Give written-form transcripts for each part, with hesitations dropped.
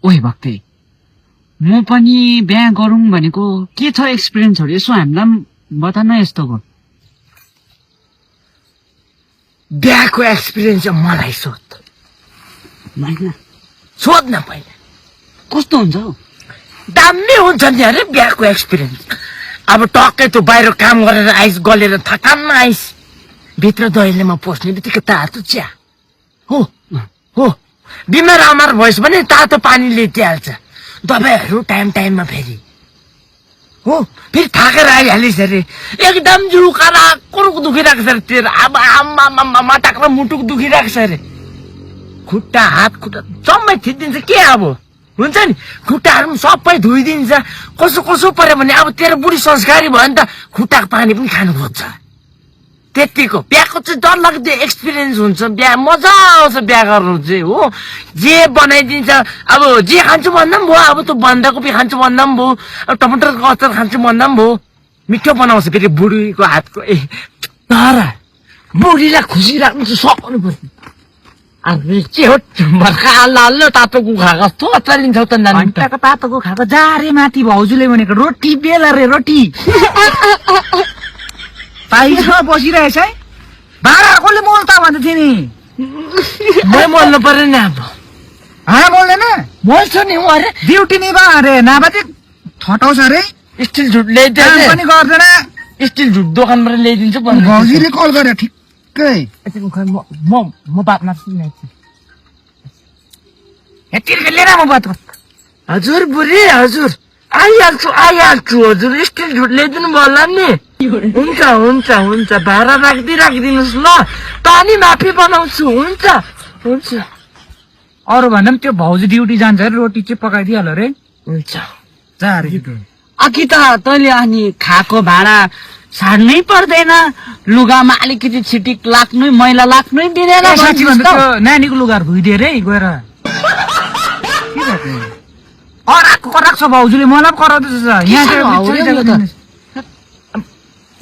ओइ भक्ति, म पनि बिहा गरौँ भनेको के छ एक्सपिरियन्सहरू यसो हामीलाई पनि बता न यस्तोको। बिहाको एक्सपिरियन्स चाहिँ मलाई सोध। सोध्न पहिला कस्तो हुन्छ हौ? दामी हुन्छ नि अरे बिहाको एक्सपिरियन्स। अब टक्कै तँ बाहिर काम गरेर आइस, गलेर थकानमा आइस, भित्र दैलेमा पस्ने बित्तिकै तातो चिया हो हो बिमार आमार भइस भने तातो पानी लेटिहाल्छ, दबाईहरू टाइम टाइममा फेरि हो। फेरि थाकेर आइहालिस अरे एकदम जिउ कराकुरुक दुखिरहेको छ अरे तेरो। अब आमा टाक्र मुटुक दुखिरहेको छ अरे, खुट्टा हात खुट्टा जम्मै थिचिदिन्छ के अब हुन्छ नि, खुट्टाहरू पनि सबै धोइदिन्छ। कसो कसो पर्यो भने अब तेरो बुढी संस्कारी भयो नि त, खुट्टाको पानी पनि खानु खोज्छ। त्यतिको बिहाको चाहिँ डरलाग्दो एक्सपिरियन्स हुन्छ। बिहा मजा आउँछ बिहा गर्नु चाहिँ हो। जे बनाइदिन्छ, अब जे खान्छु भन्दा पनि भयो, अब त बन्दाकोपी खान्छु भन्दा पनि भयो, अब टमाटरको अचार खान्छु भन्दा पनि भयो। मिठो बनाउँछ फेरि बुढीको हातको। तर बुढीलाई खुसी राख्नु चाहिँ सक्नु पर्छ। के हो भर्खा हाल्लो तातो कुखुरा कस्तो अचार लिन्छौ त नानी? घन्टाको तातो कुखुराको जारे माथि भाउजूले भनेको रोटी बेला रे रोटी। पाइसमा बसिरहेछ है, भाँडा कसले मोल्छ भन्दै थिएँ नि। मै मोल्नु पर्यो नि। अब मोल्दैन, मोल्छ नि उ अरे, ड्युटी निभा अरे नभए छटाउँछ अरे। स्टिल झुट ल्याइदिन्छ पनि गर्दैन, स्टिल झुट दोकानबाट ल्याइदिन्छु। भाउजूले कल गरे ठिक्कै। म बात मार्छु नि। यतिकै लिएर म बात गर्छु। हजुर बुढी हजुर आइहाल्छु हजुर, स्टिल झुट ल्याइदिनु भयो होला नि। हुन्छ हुन्छ हुन्छ, भाडा राखिदिनुहोस् ल, त नि माफी बनाउँछु। हुन्छ हुन्छ। अरू भन्दा पनि त्यो भाउजू ड्युटी जान्छ अरे, रोटी चाहिँ पकाइदिइहाल्यो अरे। हुन्छ जा अरे। अघि त तैँले अनि खाएको भाँडा छाड्नै पर्दैन, लुगामा अलिकति छिटिक लाग्नु मैला लाग्नै दिँदैन। साँच्ची भन्दा त्यो नानीको लुगाहरू धोइदिएर है गएर। कराएको छ भाउजूले, मलाई पो कराउँदैछ। यहाँ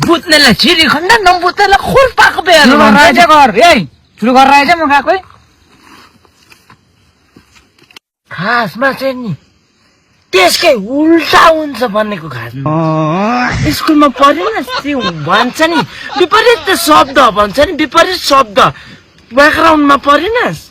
बुझ्नेलाई छिरी खण्ड, नबुझ्नेलाई खुर्पाको बेला गर ए सुरु गरेर आएछ म गएकै। खासमा चाहिँ नि त्यसकै उल्टा हुन्छ भनेको खासमा। स्कुलमा पढेन भन्छ नि, विपरीत शब्द भन्छ नि, विपरीत शब्द व्याकरणमा पढेनस्।